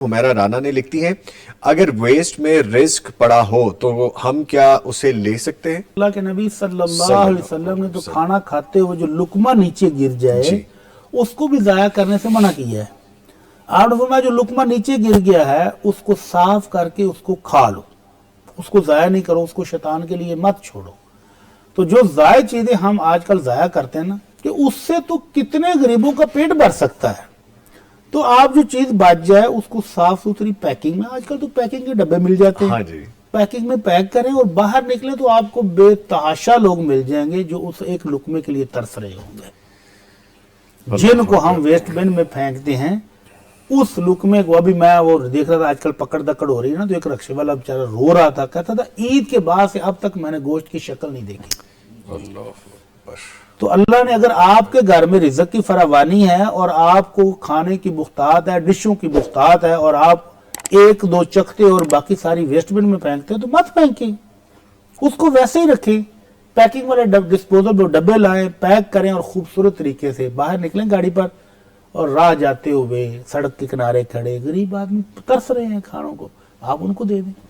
हुमैरा राना ने लिखती हैं, अगर वेस्ट में रिस्क पड़ा हो तो हम क्या उसे ले सकते हैं? अल्लाह के नबी सल्लल्लाहु अलैहि वसल्लम ने तो खाना खाते हुए जो लुकमा नीचे गिर जाए उसको भी ज़ाया करने से मना किया है। आपने फरमाया जो लुकमा नीचे गिर गया है उसको साफ करके उसको खा लो, उसको ज़ाया नहीं करो, उसको शैतान के लिए मत छोड़ो। तो जो ज़ाया चीज़ें हम आजकल ज़ाया करते हैं ना, कि उससे तो कितने गरीबों का पेट भर सकता है। तो आप जो चीज बच जाए उसको साफ सुथरी पैकिंग में, आजकल तो पैकिंग के डब्बे मिल जाते हैं, हाँ जी। पैकिंग में पैक करें और बाहर निकलें तो आपको बेतहाशा लोग मिल जाएंगे जो उस एक लुकमे के लिए तरस रहे होंगे। जिनको हम वेस्ट बिन में फेंकते हैं उस लुकमे को, अभी मैं वो देख रहा था आजकल पकड़ दकड़ हो रही है ना, तो एक रक्शे वाला बेचारा रो रहा था, कहता था ईद के बाद से अब तक मैंने गोश्त की शक्ल नहीं देखी। तो अल्लाह ने अगर आपके घर में रिज़्क़ की फरावानी है और आपको खाने की मुफ्तात है, डिशों की मुफ्तात है, और आप एक दो चखते और बाकी सारी वेस्ट बिन में फेंकते हैं, तो मत फेंकें, उसको वैसे ही रखें। पैकिंग वाले डिस्पोजेबल डब्बे लाएं, पैक करें और खूबसूरत तरीके से बाहर निकलें गाड़ी पर। और राह जाते हुए सड़क के किनारे खड़े गरीब आदमी तरस रहे हैं खानों को, आप उनको दे दें।